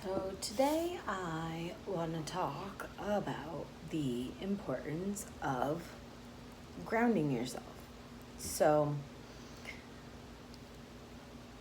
So today I want to talk about the importance of grounding yourself. So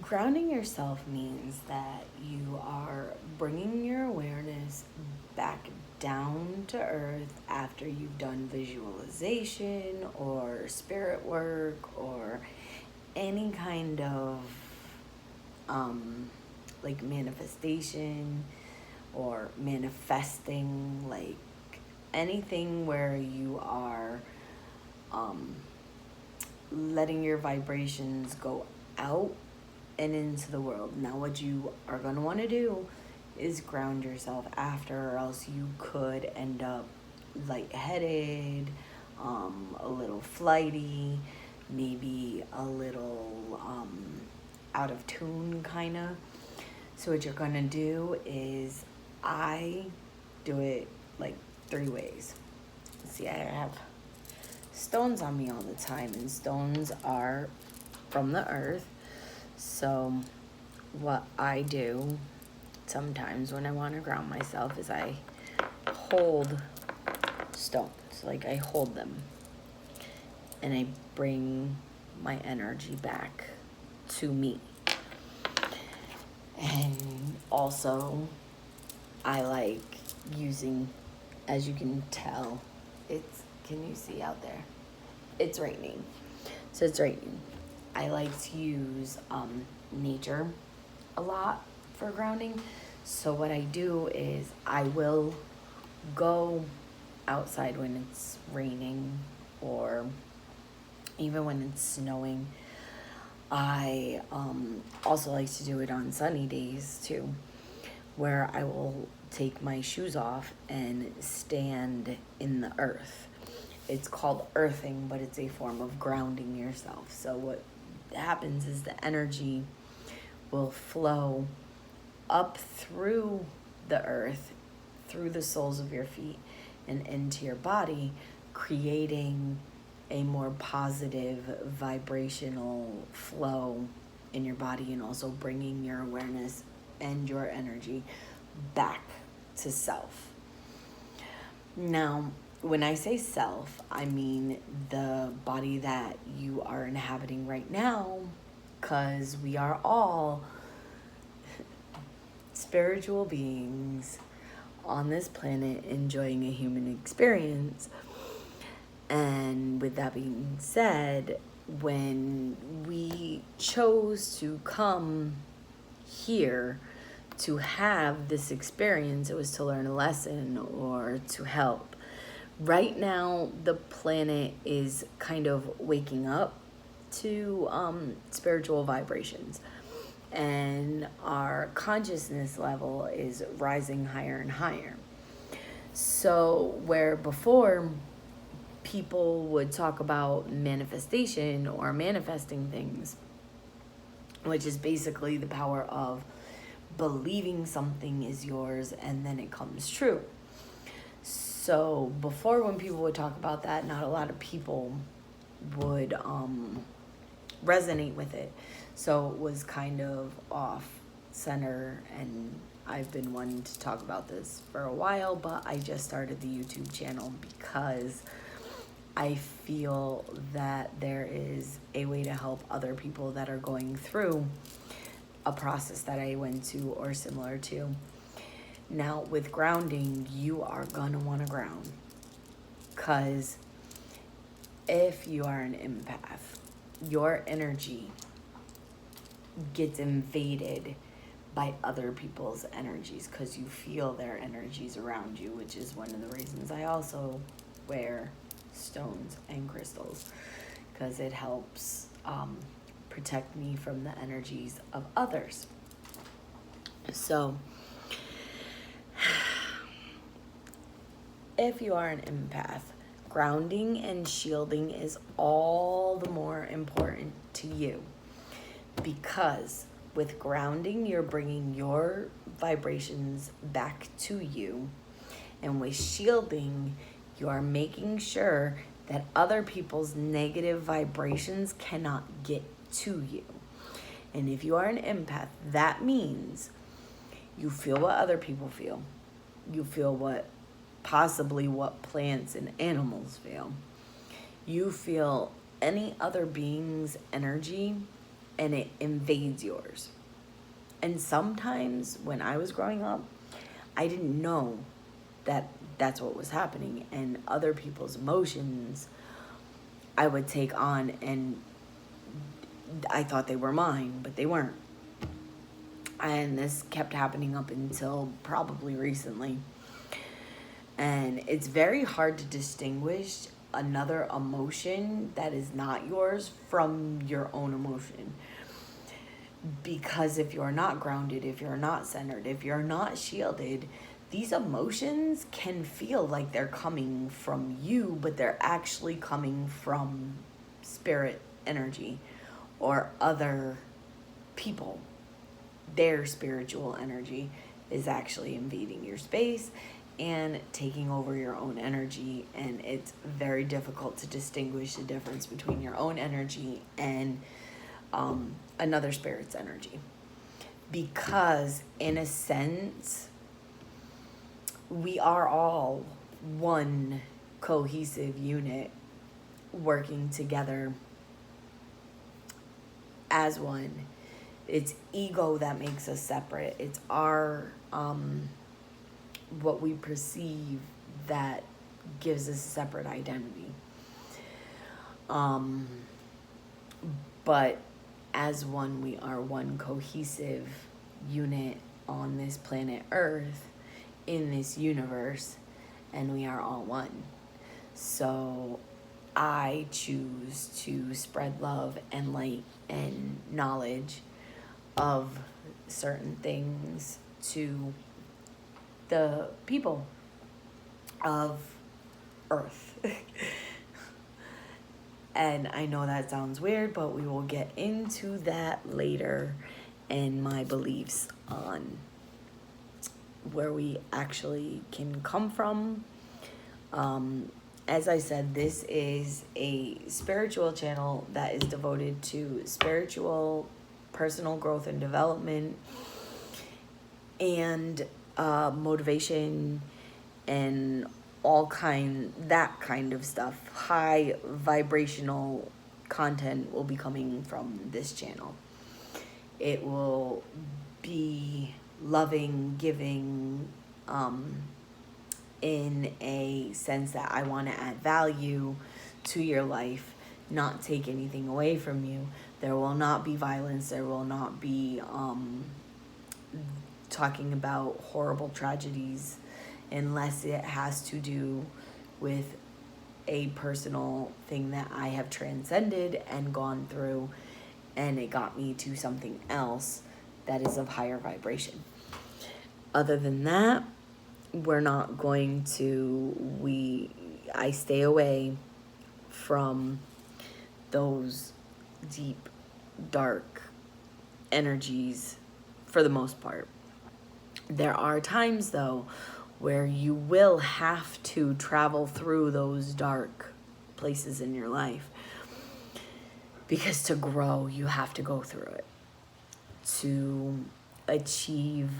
grounding yourself means that you are bringing your awareness back down to earth after you've done visualization or spirit work or any kind of like manifestation or manifesting, like anything where you are letting your vibrations go out and into the world. Now, what you are going to want to do is ground yourself after, or else you could end up lightheaded, a little flighty, maybe a little out of tune, kind of. So, what you're going to do is, I do it like 3 ways. See, I have stones on me all the time, and stones are from the earth. So what I do sometimes when I want to ground myself is I hold stones. Like, I hold them and I bring my energy back to me. And also I like using, as you can tell, can you see out there? It's raining. So it's raining. I like to use nature a lot for grounding. So what I do is I will go outside when it's raining, or even when it's snowing. I also like to do it on sunny days too, where I will take my shoes off and stand in the earth. It's called earthing, but it's a form of grounding yourself. So what happens is the energy will flow up through the earth, through the soles of your feet, and into your body, creating a more positive vibrational flow in your body, and also bringing your awareness and your energy back to self. Now, when I say self, I mean the body that you are inhabiting right now, because we are all spiritual beings on this planet enjoying a human experience. And with that being said, when we chose to come here to have this experience, it was to learn a lesson or to help. Right now, the planet is kind of waking up to spiritual vibrations, and our consciousness level is rising higher and higher. So where before people would talk about manifestation or manifesting things, which is basically the power of believing something is yours and then it comes true. So before, when people would talk about that, not a lot of people would resonate with it. So it was kind of off center, and I've been wanting to talk about this for a while, but I just started the YouTube channel because I feel that there is a way to help other people that are going through a process that I went to or similar to. Now, with grounding, you are gonna want to ground, because if you are an empath, your energy gets invaded by other people's energies, because you feel their energies around you, which is one of the reasons I also wear stones and crystals, because it helps protect me from the energies of others. So if you are an empath, grounding and shielding is all the more important to you, because with grounding, you're bringing your vibrations back to you, and with shielding, you are making sure that other people's negative vibrations cannot get to you. And if you are an empath, that means You feel what other people feel. You feel possibly what plants and animals feel. You feel any other being's energy, and it invades yours. And sometimes when I was growing up, I didn't know that that's what was happening, and other people's emotions I would take on, and I thought they were mine, but they weren't. And this kept happening up until probably recently. And it's very hard to distinguish another emotion that is not yours from your own emotion. Because if you're not grounded, if you're not centered, if you're not shielded, these emotions can feel like they're coming from you, but they're actually coming from spirit energy or other people. Their spiritual energy is actually invading your space and taking over your own energy, and it's very difficult to distinguish the difference between your own energy and another spirit's energy, because in a sense we are all one cohesive unit working together as one. It's ego that makes us separate. It's our what we perceive that gives us a separate identity. But as one, we are one cohesive unit on this planet Earth, in this universe, and we are all one. So I choose to spread love and light and knowledge of certain things to the people of Earth. And I know that sounds weird, but we will get into that later, and my beliefs on where we actually can come from. As I said, this is a spiritual channel that is devoted to spiritual, personal growth and development, and motivation, and that kind of stuff. High vibrational content will be coming from this channel. It will be loving, giving, in a sense that I want to add value to your life, not take anything away from you. There will not be violence. There will not be talking about horrible tragedies, unless it has to do with a personal thing that I have transcended and gone through, and it got me to something else that is of higher vibration. Other than that, we're not going to, I stay away from those deep, dark energies for the most part. There are times, though, where you will have to travel through those dark places in your life, because to grow, you have to go through it. To achieve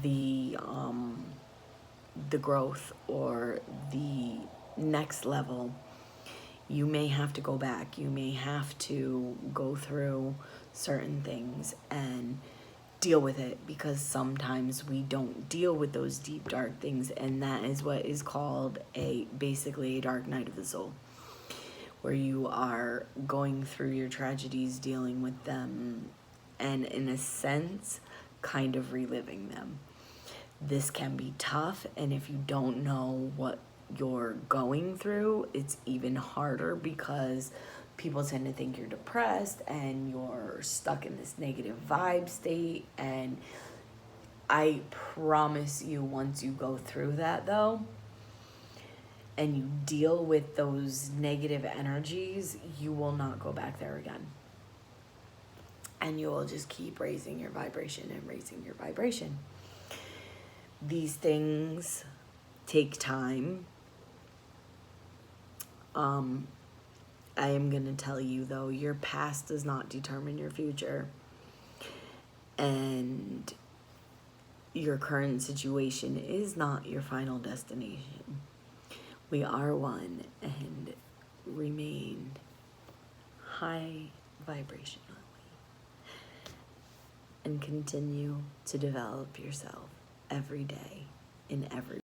the growth or the next level, you may have to go back. You may have to go through certain things and deal with it, because sometimes we don't deal with those deep dark things, and that is what is called basically a dark night of the soul, where you are going through your tragedies, dealing with them, and in a sense kind of reliving them. This can be tough, and if you don't know what you're going through, it's even harder, because people tend to think you're depressed and you're stuck in this negative vibe state. And I promise you, once you go through that, though, and you deal with those negative energies, you will not go back there again. And you will just keep raising your vibration and raising your vibration. These things take time. I am going to tell you, though, your past does not determine your future. And your current situation is not your final destination. We are one, and remain high vibrationally, and continue to develop yourself every day in every